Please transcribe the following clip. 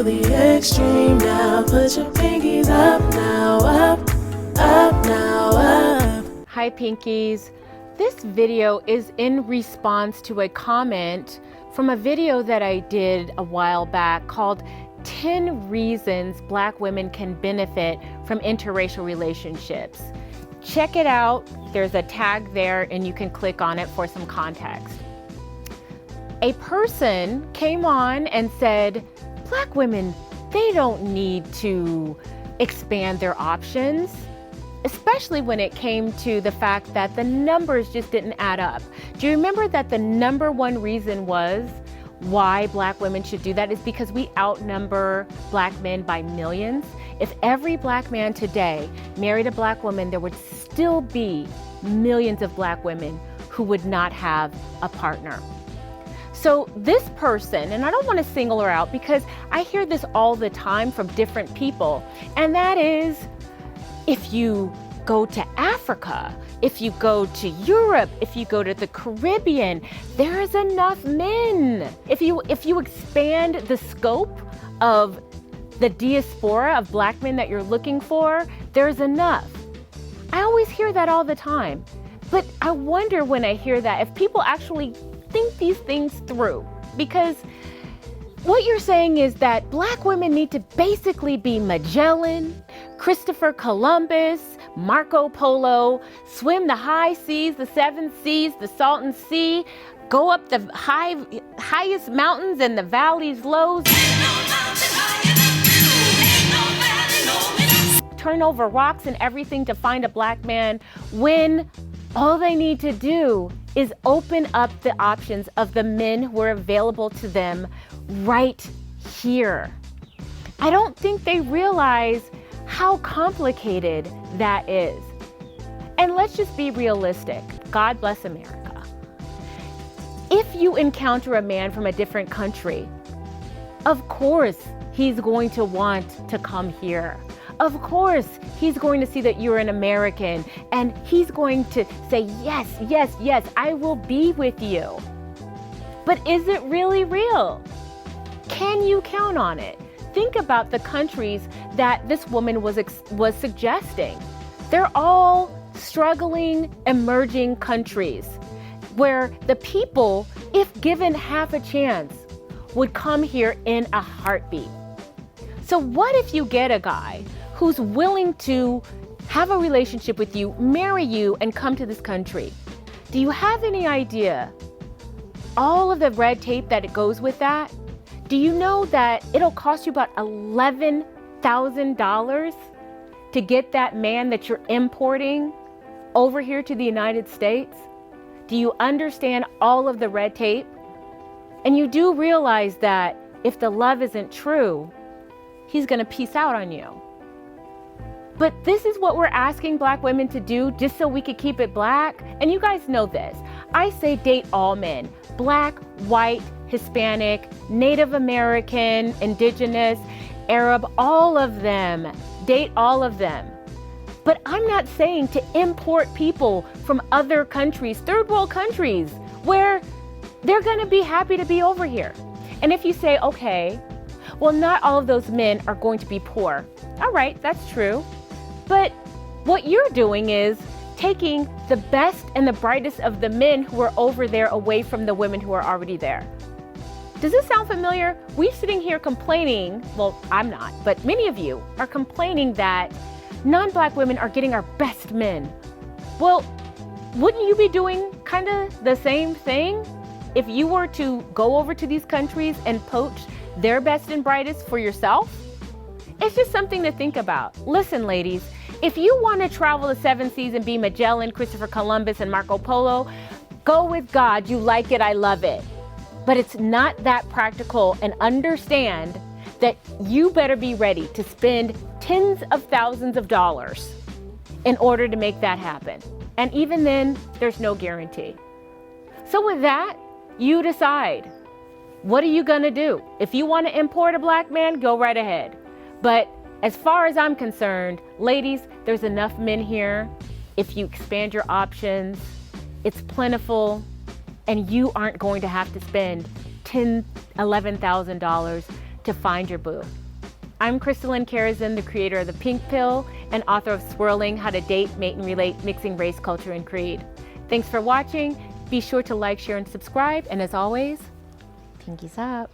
to the extreme now. Put your pinkies up now, up now, up. Hi Pinkies. This video is in response to a comment from a video that I did a while back called 10 Reasons Black Women Can Benefit from Interracial Relationships. Check it out. There's a tag there and you can click on it for some context. A person came on and said, Black women, they don't need to expand their options, especially when it came to the fact that the numbers just didn't add up. Do you remember that the number one reason was why Black women should do that is because we outnumber Black men by millions? If every Black man today married a Black woman, there would still be millions of Black women who would not have a partner. So this person, and I don't want to single her out because I hear this all the time from different people, and that is, if you go to Africa, if you go to Europe, if you go to the Caribbean, there's enough men. If you expand the scope of the diaspora of Black men that you're looking for, there's enough. I always hear that all the time. But I wonder when I hear that if people actually think these things through, because what you're saying is that Black women need to basically be Magellan, Christopher Columbus, Marco Polo, swim the high seas, the seven seas, the Salton Sea, go up the highest mountains and the valleys lows, turn over rocks and everything to find a Black man, when all they need to do is open up the options of the men who are available to them right here. I don't think they realize how complicated that is. And let's just be realistic. God bless America. If you encounter a man from a different country, of course he's going to want to come here. Of course, he's going to see that you're an American and he's going to say, yes, yes, yes, I will be with you. But is it really real? Can you count on it? Think about the countries that this woman was suggesting. They're all struggling, emerging countries where the people, if given half a chance, would come here in a heartbeat. So what if you get a guy who's willing to have a relationship with you, marry you, and come to this country? Do you have any idea all of the red tape that it goes with that? Do you know that it'll cost you about $11,000 to get that man that you're importing over here to the United States? Do you understand all of the red tape? And you do realize that if the love isn't true, he's gonna peace out on you. But this is what we're asking Black women to do just so we could keep it Black. And you guys know this. I say date all men, Black, white, Hispanic, Native American, Indigenous, Arab, all of them. Date all of them. But I'm not saying to import people from other countries, third world countries, where they're gonna be happy to be over here. And if you say, okay, well, not all of those men are going to be poor. All right, that's true. But what you're doing is taking the best and the brightest of the men who are over there away from the women who are already there. Does this sound familiar? We're sitting here complaining, well, I'm not, but many of you are complaining that non-Black women are getting our best men. Well, wouldn't you be doing kind of the same thing if you were to go over to these countries and poach their best and brightest for yourself? It's just something to think about. Listen, ladies, if you want to travel the seven seas and be Magellan, Christopher Columbus, and Marco Polo, go with God. You like it, I love it. But it's not that practical, and understand that you better be ready to spend tens of thousands of dollars in order to make that happen. And even then, there's no guarantee. So with that, you decide. What are you gonna do? If you want to import a Black man, go right ahead. But as far as I'm concerned, ladies, there's enough men here. If you expand your options, it's plentiful, and you aren't going to have to spend $10,000, $11,000 to find your boo. I'm Crystalline Karazin, the creator of The Pink Pill and author of Swirling, How to Date, Mate, and Relate, Mixing Race, Culture, and Creed. Thanks for watching. Be sure to like, share, and subscribe. And as always, pinkies up.